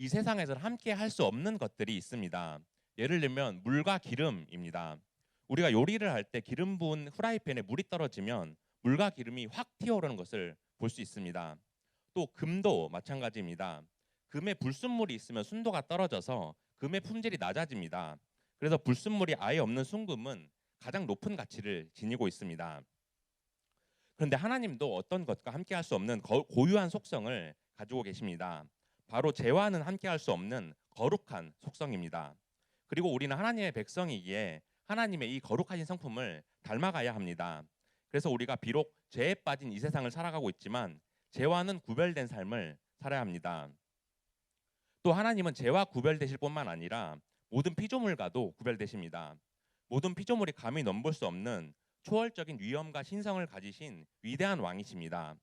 이 세상에서는 함께 할 수 없는 것들이 있습니다. 예를 들면 물과 기름입니다. 우리가 요리를 할 때 기름 부은 후라이팬에 물이 떨어지면 물과 기름이 확 튀어오르는 것을 볼 수 있습니다. 또 금도 마찬가지입니다. 금에 불순물이 있으면 순도가 떨어져서 금의 품질이 낮아집니다. 그래서 불순물이 아예 없는 순금은 가장 높은 가치를 지니고 있습니다. 그런데 하나님도 어떤 것과 함께 할 수 없는 고유한 속성을 가지고 계십니다. 바로 죄와는 함께 할 수 없는 거룩한 속성입니다. 그리고 우리는 하나님의 백성이기에 하나님의 이 거룩하신 성품을 닮아가야 합니다. 그래서 우리가 비록 죄에 빠진 이 세상을 살아가고 있지만 죄와는 구별된 삶을 살아야 합니다. 또 하나님은 죄와 구별되실 뿐만 아니라 모든 피조물과도 구별되십니다. 모든 피조물이 감히 넘볼 수 없는 초월적인 위엄과 신성을 가지신 위대한 왕이십니다.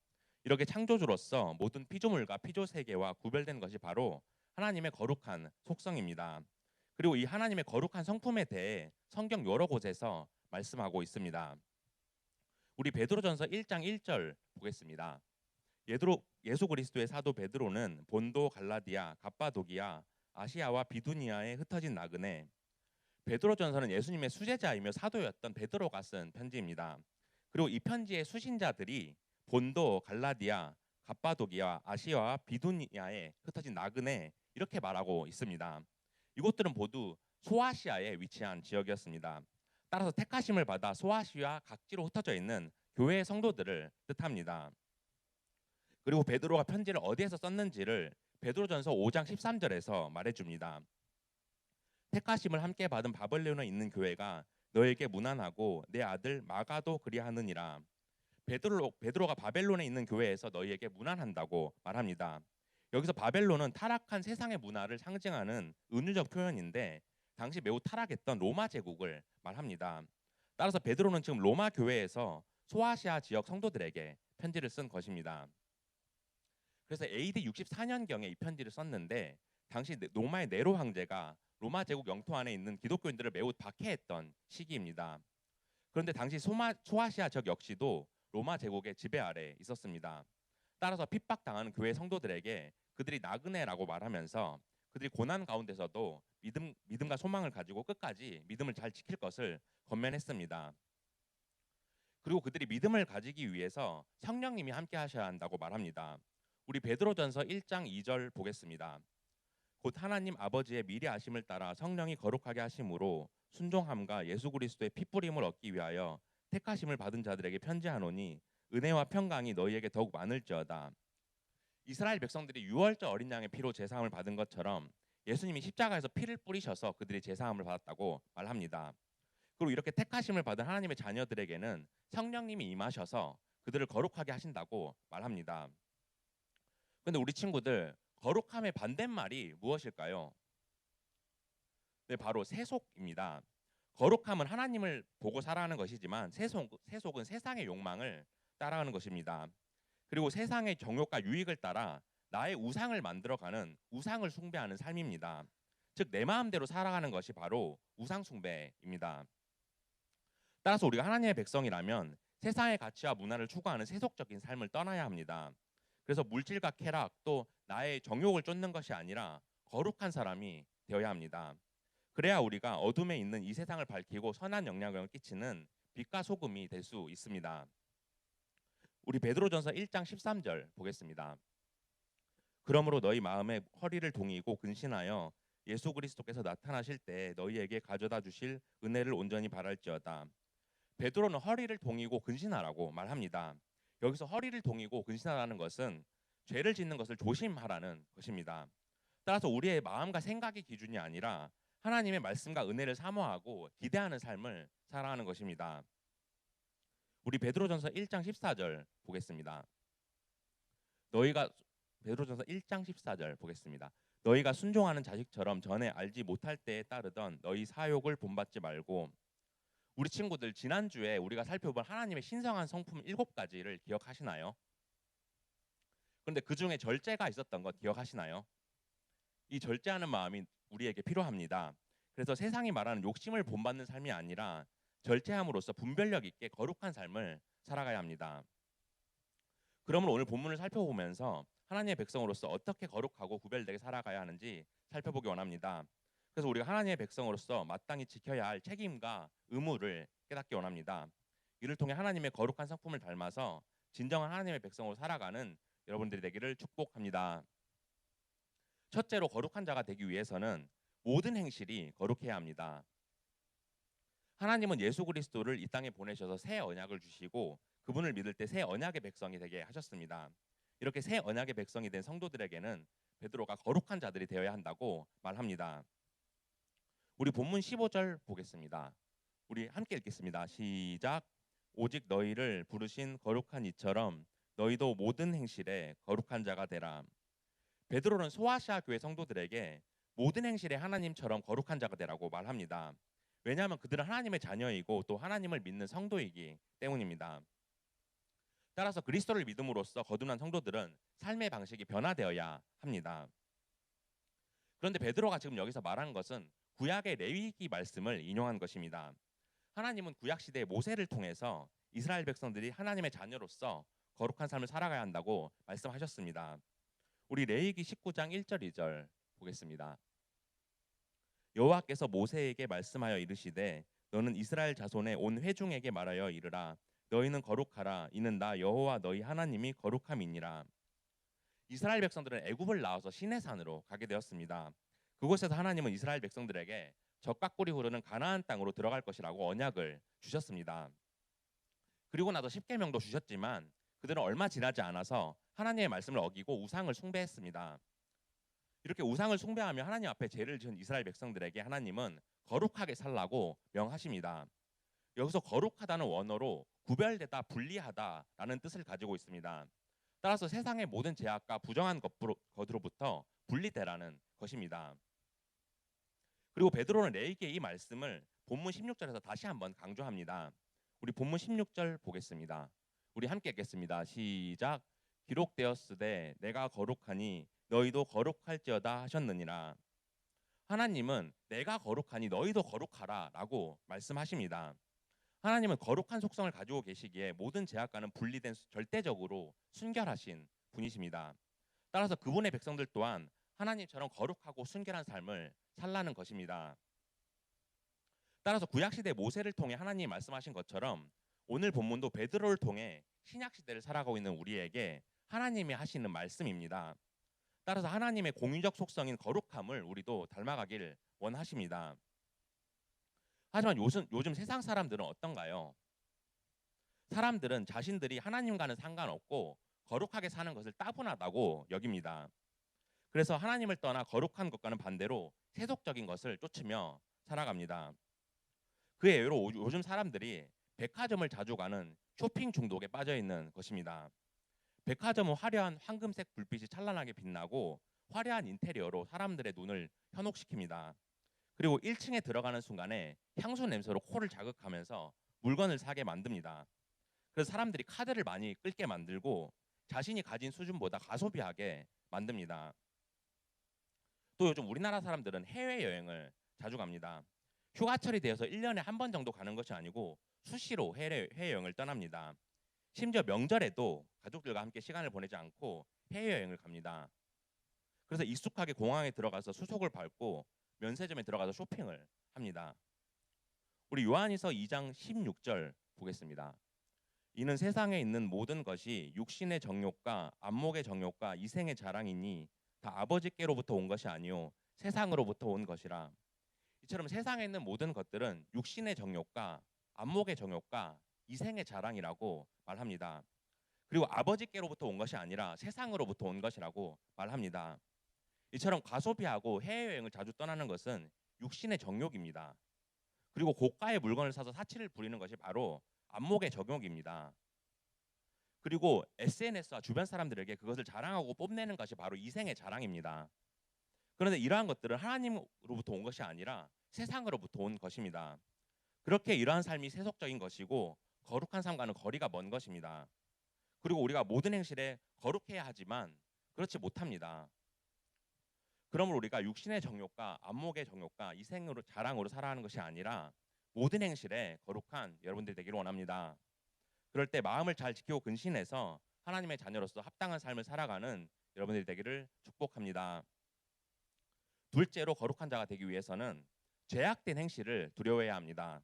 이렇게 창조주로서 모든 피조물과 피조 세계와 구별된 것이 바로 하나님의 거룩한 속성입니다. 그리고 이 하나님의 거룩한 성품에 대해 성경 여러 곳에서 말씀하고 있습니다. 우리 베드로전서 1장 1절 보겠습니다. 예수 그리스도의 사도 베드로는 본도, 갈라디아, 갑바도기아, 아시아와 비두니아에 흩어진 나그네. 베드로전서는 예수님의 수제자이며 사도였던 베드로가 쓴 편지입니다. 그리고 이 편지의 수신자들이 본도, 갈라디아, 갑바도기아, 아시아와 비두니아에 흩어진 나그네 이렇게 말하고 있습니다. 이곳들은 모두 소아시아에 위치한 지역이었습니다. 따라서 택하심을 받아 소아시아 각지로 흩어져 있는 교회의 성도들을 뜻합니다. 그리고 베드로가 편지를 어디에서 썼는지를 베드로전서 5장 13절에서 말해줍니다. 택하심을 함께 받은 바벨론에 있는 교회가 너에게 문안하고 내 아들 마가도 그리하느니라. 베드로가 바벨론에 있는 교회에서 너희에게 문안한다고 말합니다. 여기서 바벨론은 타락한 세상의 문화를 상징하는 은유적 표현인데 당시 매우 타락했던 로마 제국을 말합니다. 따라서 베드로는 지금 로마 교회에서 소아시아 지역 성도들에게 편지를 쓴 것입니다. 그래서 AD 64년경에 이 편지를 썼는데 당시 로마의 네로 황제가 로마 제국 영토 안에 있는 기독교인들을 매우 박해했던 시기입니다. 그런데 당시 소아시아 지역 역시도 로마 제국의 지배 아래 있었습니다. 따라서 핍박당하는 교회 성도들에게 그들이 나그네라고 말하면서 그들이 고난 가운데서도 믿음과 소망을 가지고 끝까지 믿음을 잘 지킬 것을 권면했습니다. 그리고 그들이 믿음을 가지기 위해서 성령님이 함께 하셔야 한다고 말합니다. 우리 베드로전서 1장 2절 보겠습니다. 곧 하나님 아버지의 미리 아심을 따라 성령이 거룩하게 하심으로 순종함과 예수 그리스도의 피뿌림을 얻기 위하여 택하심을 받은 자들에게 편지하노니 은혜와 평강이 너희에게 더욱 많을지어다. 이스라엘 백성들이 유월절 어린 양의 피로 제사함을 받은 것처럼 예수님이 십자가에서 피를 뿌리셔서 그들이 제사함을 받았다고 말합니다. 그리고 이렇게 택하심을 받은 하나님의 자녀들에게는 성령님이 임하셔서 그들을 거룩하게 하신다고 말합니다. 그런데 우리 친구들 거룩함의 반대말이 무엇일까요? 네, 바로 세속입니다. 거룩함은 하나님을 보고 살아가는 것이지만 세속은 세상의 욕망을 따라가는 것입니다. 그리고 세상의 정욕과 유익을 따라 나의 우상을 만들어가는 우상을 숭배하는 삶입니다. 즉 내 마음대로 살아가는 것이 바로 우상 숭배입니다. 따라서 우리가 하나님의 백성이라면 세상의 가치와 문화를 추구하는 세속적인 삶을 떠나야 합니다. 그래서 물질과 쾌락 또 나의 정욕을 쫓는 것이 아니라 거룩한 사람이 되어야 합니다. 그래야 우리가 어둠에 있는 이 세상을 밝히고 선한 영향력을 끼치는 빛과 소금이 될 수 있습니다. 우리 베드로전서 1장 13절 보겠습니다. 그러므로 너희 마음에 허리를 동이고 근신하여 예수 그리스도께서 나타나실 때 너희에게 가져다 주실 은혜를 온전히 바랄지어다. 베드로는 허리를 동이고 근신하라고 말합니다. 여기서 허리를 동이고 근신하라는 것은 죄를 짓는 것을 조심하라는 것입니다. 따라서 우리의 마음과 생각이 기준이 아니라 하나님의 말씀과 은혜를 사모하고 기대하는 삶을 살아가는 것입니다. 우리 베드로전서 1장 14절 보겠습니다. 너희가 베드로전서 1장 14절 보겠습니다. 너희가 순종하는 자식처럼 전에 알지 못할 때에 따르던 너희 사욕을 본받지 말고. 우리 친구들 지난주에 우리가 살펴본 하나님의 신성한 성품 7가지를 기억하시나요? 그런데 그 중에 절제가 있었던 것 기억하시나요? 이 절제하는 마음이 우리에게 필요합니다. 그래서 세상이 말하는 욕심을 본받는 삶이 아니라 절제함으로써 분별력 있게 거룩한 삶을 살아가야 합니다. 그러면 오늘 본문을 살펴보면서 하나님의 백성으로서 어떻게 거룩하고 구별되게 살아가 살아가야 하는지 살펴보기 원합니다. 그래서 우리가 하나님의 백성으로서 마땅히 지켜야 할 책임과 의무를 깨닫기 원합니다. 이를 통해 하나님의 거룩한 성품을 닮아서 진정한 하나님의 백성으로 살아가는 여러분들이 되기를 축복합니다. 첫째로 거룩한 자가 되기 위해서는 모든 행실이 거룩해야 합니다. 하나님은 예수 그리스도를 이 땅에 보내셔서 새 언약을 주시고 그분을 믿을 때 새 언약의 백성이 되게 하셨습니다. 이렇게 새 언약의 백성이 된 성도들에게는 베드로가 거룩한 자들이 되어야 한다고 말합니다. 우리 본문 15절 보겠습니다. 우리 함께 읽겠습니다. 시작. 오직 너희를 부르신 거룩한 이처럼 너희도 모든 행실에 거룩한 자가 되라. 베드로는 소아시아 교회 성도들에게 모든 행실에 하나님처럼 거룩한 자가 되라고 말합니다. 왜냐하면 그들은 하나님의 자녀이고 또 하나님을 믿는 성도이기 때문입니다. 따라서 그리스도를 믿음으로써 거듭난 성도들은 삶의 방식이 변화되어야 합니다. 그런데 베드로가 지금 여기서 말하는 것은 구약의 레위기 말씀을 인용한 것입니다. 하나님은 구약 시대의 모세를 통해서 이스라엘 백성들이 하나님의 자녀로서 거룩한 삶을 살아가야 한다고 말씀하셨습니다. 우리 레위기 19장 1절 2절 보겠습니다. 여호와께서 모세에게 말씀하여 이르시되 너는 이스라엘 자손의 온 회중에게 말하여 이르라. 너희는 거룩하라. 이는 나 여호와 너희 하나님이 거룩함이니라. 이스라엘 백성들은 애굽을 나와서 시내산으로 가게 되었습니다. 그곳에서 하나님은 이스라엘 백성들에게 젖과 꿀이 흐르는 가나안 땅으로 들어갈 것이라고 언약을 주셨습니다. 그리고 나서 십계명도 주셨지만 그들은 얼마 지나지 않아서 하나님의 말씀을 어기고 우상을 숭배했습니다. 이렇게 우상을 숭배하며 하나님 앞에 죄를 지은 이스라엘 백성들에게 하나님은 거룩하게 살라고 명하십니다. 여기서 거룩하다는 원어로 구별되다, 분리하다라는 뜻을 가지고 있습니다. 따라서 세상의 모든 죄악과 부정한 것으로부터 분리되라는 것입니다. 그리고 베드로는 레위기의 이 말씀을 본문 16절에서 다시 한번 강조합니다. 우리 본문 16절 보겠습니다. 우리 함께 읽겠습니다. 시작. 기록되었으되 내가 거룩하니 너희도 거룩할지어다 하셨느니라. 하나님은 내가 거룩하니 너희도 거룩하라 라고 말씀하십니다. 하나님은 거룩한 속성을 가지고 계시기에 모든 죄악과는 분리된 절대적으로 순결하신 분이십니다. 따라서 그분의 백성들 또한 하나님처럼 거룩하고 순결한 삶을 살라는 것입니다. 따라서 구약시대 모세를 통해 하나님이 말씀하신 것처럼 오늘 본문도 베드로를 통해 신약시대를 살아가고 있는 우리에게 하나님이 하시는 말씀입니다. 따라서 하나님의 공유적 속성인 거룩함을 우리도 닮아가길 원하십니다. 하지만 요즘 세상 사람들은 어떤가요? 사람들은 자신들이 하나님과는 상관없고 거룩하게 사는 것을 따분하다고 여깁니다. 그래서 하나님을 떠나 거룩한 것과는 반대로 세속적인 것을 쫓으며 살아갑니다. 그 예외로 요즘 사람들이 백화점을 자주 가는 쇼핑 중독에 빠져 있는 것입니다. 백화점은 화려한 황금색 불빛이 찬란하게 빛나고 화려한 인테리어로 사람들의 눈을 현혹시킵니다. 그리고 1층에 들어가는 순간에 향수 냄새로 코를 자극하면서 물건을 사게 만듭니다. 그래서 사람들이 카드를 많이 끌게 만들고 자신이 가진 수준보다 가소비하게 만듭니다. 또 요즘 우리나라 사람들은 해외여행을 자주 갑니다. 휴가철이 되어서 1년에 한 번 정도 가는 것이 아니고 수시로 해외여행을 떠납니다. 심지어 명절에도 가족들과 함께 시간을 보내지 않고 해외여행을 갑니다. 그래서 익숙하게 공항에 들어가서 수속을 밟고 면세점에 들어가서 쇼핑을 합니다. 우리 요한일서 2장 16절 보겠습니다. 이는 세상에 있는 모든 것이 육신의 정욕과 안목의 정욕과 이생의 자랑이니 다 아버지께로부터 온 것이 아니요 세상으로부터 온 것이라. 이처럼 세상에 있는 모든 것들은 육신의 정욕과 안목의 정욕과 이생의 자랑이라고 말합니다. 그리고 아버지께로부터 온 것이 아니라 세상으로부터 온 것이라고 말합니다. 이처럼 가소비하고 해외여행을 자주 떠나는 것은 육신의 정욕입니다. 그리고 고가의 물건을 사서 사치를 부리는 것이 바로 안목의 정욕입니다. 그리고 SNS와 주변 사람들에게 그것을 자랑하고 뽐내는 것이 바로 이생의 자랑입니다. 그런데 이러한 것들은 하나님으로부터 온 것이 아니라 세상으로부터 온 것입니다. 그렇게 이러한 삶이 세속적인 것이고 거룩한 삶과는 거리가 먼 것입니다. 그리고 우리가 모든 행실에 거룩해야 하지만 그렇지 못합니다. 그러므로 우리가 육신의 정욕과 안목의 정욕과 이생으로 자랑으로 살아가는 것이 아니라 모든 행실에 거룩한 여러분들이 되기를 원합니다. 그럴 때 마음을 잘 지키고 근신해서 하나님의 자녀로서 합당한 삶을 살아가는 여러분들이 되기를 축복합니다. 둘째로 거룩한 자가 되기 위해서는 죄악된 행실을 두려워해야 합니다.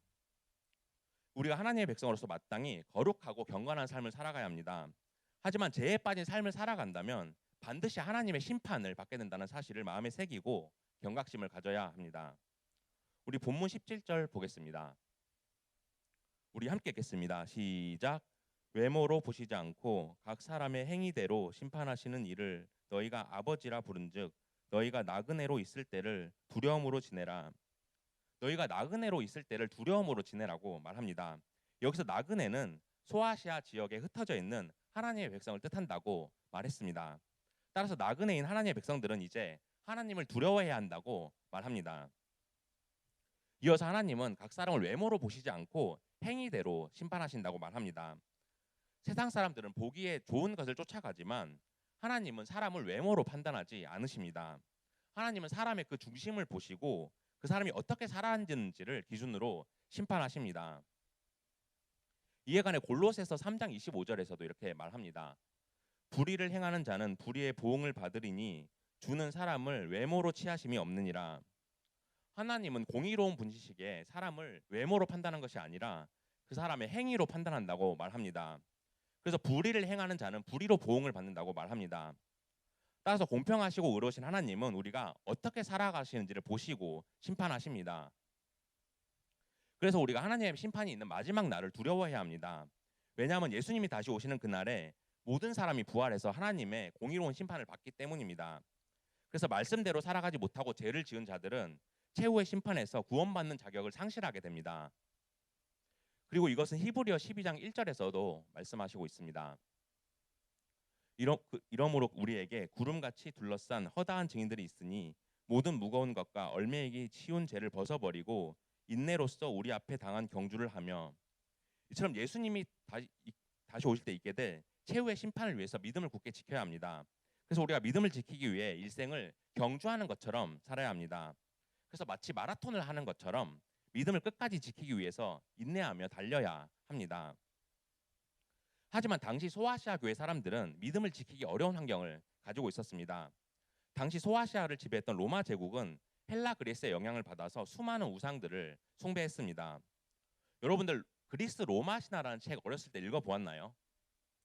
우리가 하나님의 백성으로서 마땅히 거룩하고 경건한 삶을 살아가야 합니다. 하지만 죄에 빠진 삶을 살아간다면 반드시 하나님의 심판을 받게 된다는 사실을 마음에 새기고 경각심을 가져야 합니다. 우리 본문 17절 보겠습니다. 우리 함께 읽겠습니다. 시작. 외모로 보시지 않고 각 사람의 행위대로 심판하시는 이를 너희가 아버지라 부른즉 너희가 나그네로 있을 때를 두려움으로 지내라. 너희가 나그네로 있을 때를 두려움으로 지내라고 말합니다. 여기서 나그네는 소아시아 지역에 흩어져 있는 하나님의 백성을 뜻한다고 말했습니다. 따라서 나그네인 하나님의 백성들은 이제 하나님을 두려워해야 한다고 말합니다. 이어서 하나님은 각 사람을 외모로 보시지 않고 행위대로 심판하신다고 말합니다. 세상 사람들은 보기에 좋은 것을 쫓아가지만 하나님은 사람을 외모로 판단하지 않으십니다. 하나님은 사람의 그 중심을 보시고 그 사람이 어떻게 살아왔는지를 기준으로 심판하십니다. 이에 관해 골로새서 3장 25절에서도 이렇게 말합니다. 불의를 행하는 자는 불의의 보응을 받으리니 주는 사람을 외모로 취하심이 없느니라. 하나님은 공의로운 분이시기에 사람을 외모로 판단한 것이 아니라 그 사람의 행위로 판단한다고 말합니다. 그래서 불의를 행하는 자는 불의로 보응을 받는다고 말합니다. 따라서 공평하시고 의로우신 하나님은 우리가 어떻게 살아가시는지를 보시고 심판하십니다. 그래서 우리가 하나님의 심판이 있는 마지막 날을 두려워해야 합니다. 왜냐하면 예수님이 다시 오시는 그날에 모든 사람이 부활해서 하나님의 공의로운 심판을 받기 때문입니다. 그래서 말씀대로 살아가지 못하고 죄를 지은 자들은 최후의 심판에서 구원받는 자격을 상실하게 됩니다. 그리고 이것은 히브리어 12장 1절에서도 말씀하시고 있습니다. 이러므로 우리에게 구름같이 둘러싼 허다한 증인들이 있으니 모든 무거운 것과 얼매이기 쉬운 죄를 벗어버리고 인내로써 우리 앞에 당한 경주를 하며 이처럼 예수님이 다시 오실 때 있게 될 최후의 심판을 위해서 믿음을 굳게 지켜야 합니다. 그래서 우리가 믿음을 지키기 위해 일생을 경주하는 것처럼 살아야 합니다. 그래서 마치 마라톤을 하는 것처럼 믿음을 끝까지 지키기 위해서 인내하며 달려야 합니다. 하지만 당시 소아시아 교회 사람들은 믿음을 지키기 어려운 환경을 가지고 있었습니다. 당시 소아시아를 지배했던 로마 제국은 헬라 그리스의 영향을 받아서 수많은 우상들을 숭배했습니다. 여러분들 그리스 로마 신화라는 책 어렸을 때 읽어보았나요?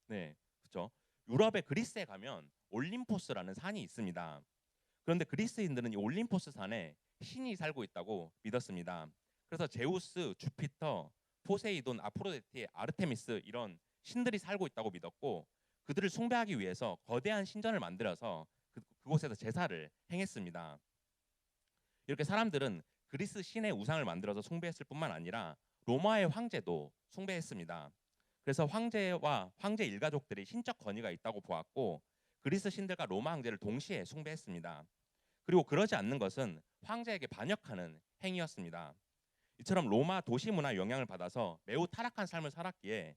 네, 그렇죠. 유럽의 그리스에 가면 올림포스라는 산이 있습니다. 그런데 그리스인들은 이 올림포스 산에 신이 살고 있다고 믿었습니다. 그래서 제우스, 주피터, 포세이돈, 아프로데테, 아르테미스 이런 신들이 살고 있다고 믿었고 그들을 숭배하기 위해서 거대한 신전을 만들어서 그곳에서 제사를 행했습니다. 이렇게 사람들은 그리스 신의 우상을 만들어서 숭배했을 뿐만 아니라 로마의 황제도 숭배했습니다. 그래서 황제와 황제 일가족들이 신적 권위가 있다고 보았고 그리스 신들과 로마 황제를 동시에 숭배했습니다. 그리고 그러지 않는 것은 황제에게 반역하는 행위였습니다. 이처럼 로마 도시 문화 영향을 받아서 매우 타락한 삶을 살았기에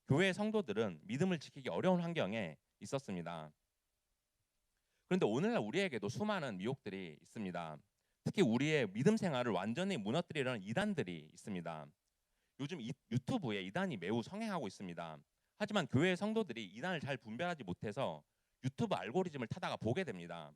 교회 성도들은 믿음을 지키기 어려운 환경에 있었습니다. 그런데 오늘날 우리에게도 수많은 미혹들이 있습니다. 특히 우리의 믿음 생활을 완전히 무너뜨리려는 이단들이 있습니다. 요즘 유튜브에 이단이 매우 성행하고 있습니다. 하지만 교회 성도들이 이단을 잘 분별하지 못해서 유튜브 알고리즘을 타다가 보게 됩니다.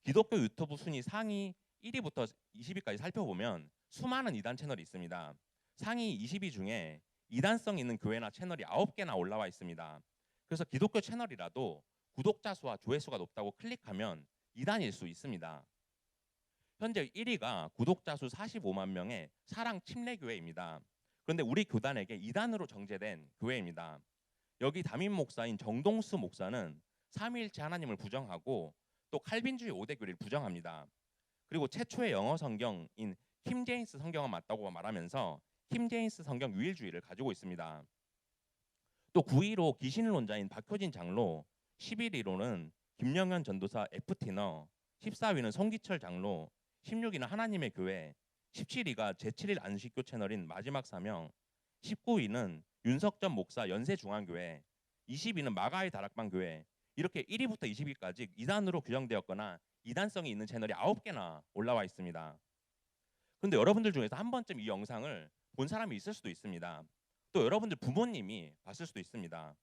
기독교 유튜브 순위 상위 1위부터 20위까지 살펴보면 수많은 이단 채널이 있습니다. 상위 20위 중에 이단성 있는 교회나 채널이 9개나 올라와 있습니다. 그래서 기독교 채널이라도 구독자 수와 조회수가 높다고 클릭하면 이단일 수 있습니다. 현재 1위가 구독자 수 45만 명의 사랑 침례교회입니다. 그런데 우리 교단에게 이단으로 정제된 교회입니다. 여기 담임 목사인 정동수 목사는 삼위일체 하나님을 부정하고 또 칼빈주의 5대 교리를 부정합니다. 그리고 최초의 영어 성경인 킴 제임스 성경은 맞다고 말하면서 킴 제임스 성경 유일주의를 가지고 있습니다. 또 9위로 기신론자인 박효진 장로, 11위로는 김영현 전도사 FT너, 14위는 송기철 장로, 16위는 하나님의 교회, 17위가 제7일 안식교 채널인 마지막 사명, 19위는 윤석전 목사 연세중앙교회, 20위는 마가의 다락방 교회. 이렇게 1위부터 20위까지 이단으로 규정되었거나 이단성이 있는 채널이 9개나 올라와 있습니다. 그런데 여러분들 중에서 한 번쯤 이 영상을 본 사람이 있을 수도 있습니다. 또 여러분들 부모님이 봤을 수도 있습니다.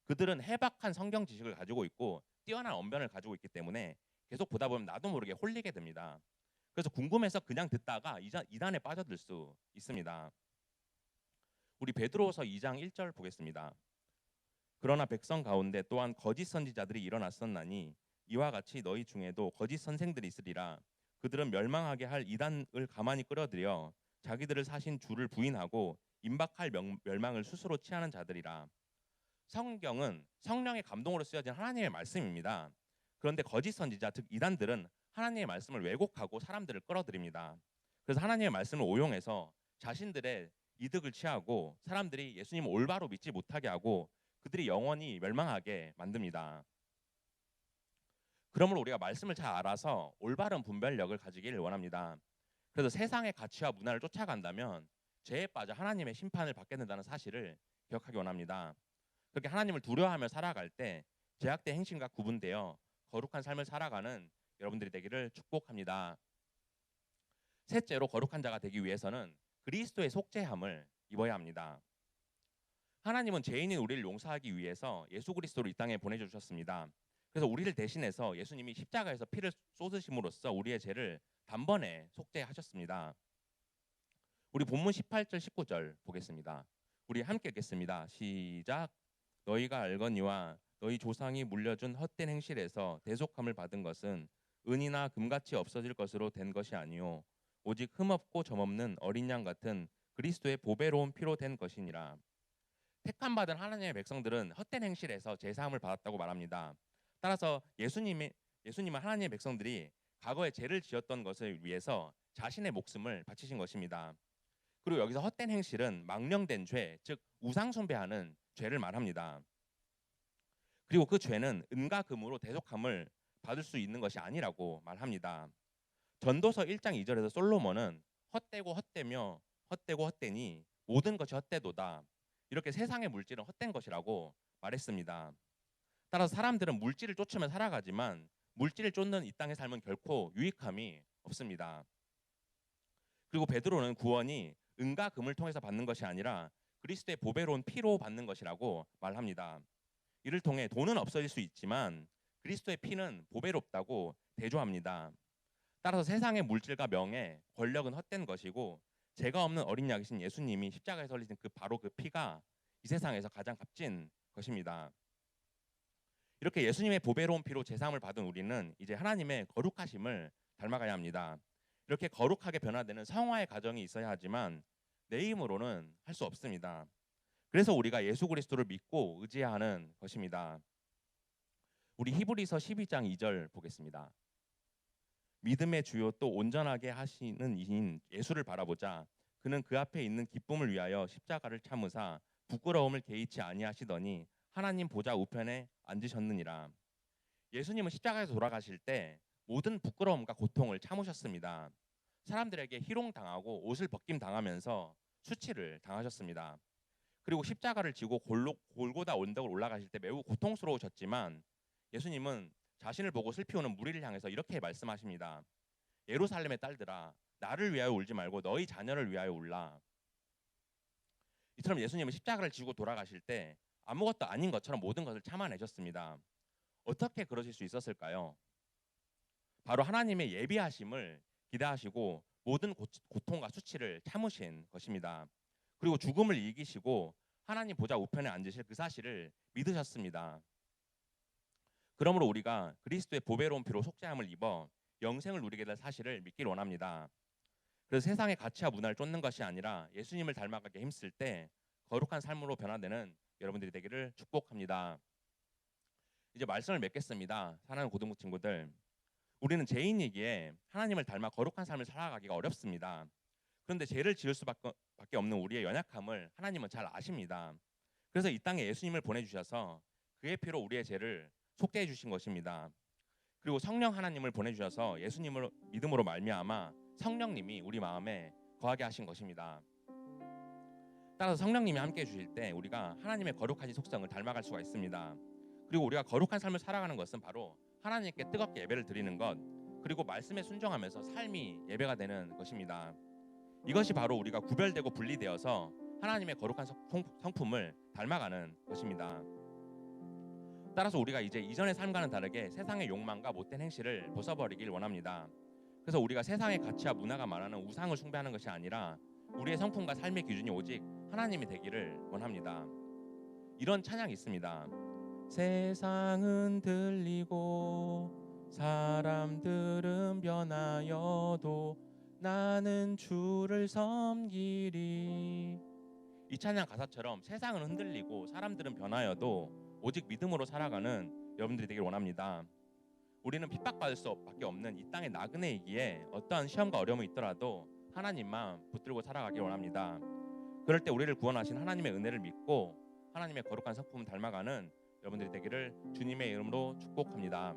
그들은 해박한 성경 지식을 가지고 있고 뛰어난 언변을 가지고 있기 때문에 계속 보다 보면 나도 모르게 홀리게 됩니다. 그래서 궁금해서 그냥 듣다가 이단에 빠져들 수 있습니다. 우리 베드로서 2장 1절 보겠습니다. 그러나 백성 가운데 또한 거짓 선지자들이 일어났었나니 이와 같이 너희 중에도 거짓 선생들이 있으리라. 그들은 멸망하게 할 이단을 가만히 끌어들여 자기들을 사신 주를 부인하고 임박할 멸망을 스스로 취하는 자들이라. 성경은 성령의 감동으로 쓰여진 하나님의 말씀입니다. 그런데 거짓 선지자 즉 이단들은 하나님의 말씀을 왜곡하고 사람들을 끌어들입니다. 그래서 하나님의 말씀을 오용해서 자신들의 이득을 취하고 사람들이 예수님을 올바로 믿지 못하게 하고 그들이 영원히 멸망하게 만듭니다. 그러므로 우리가 말씀을 잘 알아서 올바른 분별력을 가지기를 원합니다. 그래서 세상의 가치와 문화를 쫓아간다면 죄에 빠져 하나님의 심판을 받게 된다는 사실을 기억하기 원합니다. 그렇게 하나님을 두려워하며 살아갈 때 죄악된 행실과 구분되어 거룩한 삶을 살아가는 여러분들이 되기를 축복합니다. 셋째로 거룩한 자가 되기 위해서는 그리스도의 속죄함을 입어야 합니다. 하나님은 죄인인 우리를 용서하기 위해서 예수 그리스도를 이 땅에 보내주셨습니다. 그래서 우리를 대신해서 예수님이 십자가에서 피를 쏟으심으로써 우리의 죄를 단번에 속죄하셨습니다. 우리 본문 18절 19절 보겠습니다. 우리 함께 읽겠습니다. 시작. 너희가 알거니와 너희 조상이 물려준 헛된 행실에서 대속함을 받은 것은 은이나 금같이 없어질 것으로 된 것이 아니요 오직 흠없고 점없는 어린 양 같은 그리스도의 보배로운 피로 된 것이니라. 택함 받은 하나님의 백성들은 헛된 행실에서 제사함을 받았다고 말합니다. 따라서 예수님은 하나님의 백성들이 과거에 죄를 지었던 것을 위해서 자신의 목숨을 바치신 것입니다. 그리고 여기서 헛된 행실은 망령된 죄, 즉 우상 숭배하는 죄를 말합니다. 그리고 그 죄는 은과 금으로 대속함을 받을 수 있는 것이 아니라고 말합니다. 전도서 1장 2절에서 솔로몬은 헛되고 헛되며 헛되고 헛되니 모든 것이 헛되도다. 이렇게 세상의 물질은 헛된 것이라고 말했습니다. 따라서 사람들은 물질을 쫓으며 살아가지만 물질을 쫓는 이 땅의 삶은 결코 유익함이 없습니다. 그리고 베드로는 구원이 은과 금을 통해서 받는 것이 아니라 그리스도의 보배로운 피로 받는 것이라고 말합니다. 이를 통해 돈은 없어질 수 있지만 그리스도의 피는 보배롭다고 대조합니다. 따라서 세상의 물질과 명예, 권력은 헛된 것이고 죄가 없는 어린 양이신 예수님이 십자가에 흘리신 바로 그 피가 이 세상에서 가장 값진 것입니다. 이렇게 예수님의 보배로운 피로 제사함을 받은 우리는 이제 하나님의 거룩하심을 닮아가야 합니다. 이렇게 거룩하게 변화되는 성화의 과정이 있어야 하지만 내 힘으로는 할 수 없습니다. 그래서 우리가 예수 그리스도를 믿고 의지해야 하는 것입니다. 우리 히브리서 12장 2절 보겠습니다. 믿음의 주요 또 온전하게 하시는 이인 예수를 바라보자. 그는 그 앞에 있는 기쁨을 위하여 십자가를 참으사 부끄러움을 개의치 아니하시더니 하나님 보좌 우편에 앉으셨느니라. 예수님은 십자가에서 돌아가실 때 모든 부끄러움과 고통을 참으셨습니다. 사람들에게 희롱당하고 옷을 벗김 당하면서 수치를 당하셨습니다. 그리고 십자가를 지고 골고다 언덕을 올라가실 때 매우 고통스러우셨지만 예수님은 자신을 보고 슬피 오는 무리를 향해서 이렇게 말씀하십니다. 예루살렘의 딸들아, 나를 위하여 울지 말고 너희 자녀를 위하여 울라. 이처럼 예수님은 십자가를 지고 돌아가실 때 아무것도 아닌 것처럼 모든 것을 참아내셨습니다. 어떻게 그러실 수 있었을까요? 바로 하나님의 예비하심을 기대하시고 모든 고통과 수치를 참으신 것입니다. 그리고 죽음을 이기시고 하나님 보좌 우편에 앉으실 그 사실을 믿으셨습니다. 그러므로 우리가 그리스도의 보배로운 피로 속죄함을 입어 영생을 누리게 될 사실을 믿기를 원합니다. 그래서 세상의 가치와 문화를 쫓는 것이 아니라 예수님을 닮아가게 힘쓸 때 거룩한 삶으로 변화되는 여러분들이 되기를 축복합니다. 이제 말씀을 맺겠습니다. 사랑하는 고등부 친구들, 우리는 죄인이기에 하나님을 닮아 거룩한 삶을 살아가기가 어렵습니다. 그런데 죄를 지을 수밖에 없는 우리의 연약함을 하나님은 잘 아십니다. 그래서 이 땅에 예수님을 보내주셔서 그의 피로 우리의 죄를 속죄해 주신 것입니다. 그리고 성령 하나님을 보내주셔서 예수님을 믿음으로 말미암아 성령님이 우리 마음에 거하게 하신 것입니다. 따라서 성령님이 함께해 주실 때 우리가 하나님의 거룩하신 속성을 닮아갈 수가 있습니다. 그리고 우리가 거룩한 삶을 살아가는 것은 바로 하나님께 뜨겁게 예배를 드리는 것, 그리고 말씀에 순종하면서 삶이 예배가 되는 것입니다. 이것이 바로 우리가 구별되고 분리되어서 하나님의 거룩한 성품을 닮아가는 것입니다. 따라서 우리가 이제 이전의 삶과는 다르게 세상의 욕망과 못된 행실을 벗어버리길 원합니다. 그래서 우리가 세상의 가치와 문화가 말하는 우상을 숭배하는 것이 아니라 우리의 성품과 삶의 기준이 오직 하나님이 되기를 원합니다. 이런 찬양이 있습니다. 세상은 들리고 사람들은 변하여도 나는 주를 섬기리. 이 찬양 가사처럼 세상은 흔들리고 사람들은 변하여도 오직 믿음으로 살아가는 여러분들이 되길 원합니다. 우리는 핍박받을 수밖에 없는 이 땅의 나그네이기에 어떠한 시험과 어려움이 있더라도 하나님만 붙들고 살아가길 원합니다. 그럴 때 우리를 구원하신 하나님의 은혜를 믿고 하나님의 거룩한 성품을 닮아가는 여러분들이 되기를 주님의 이름으로 축복합니다.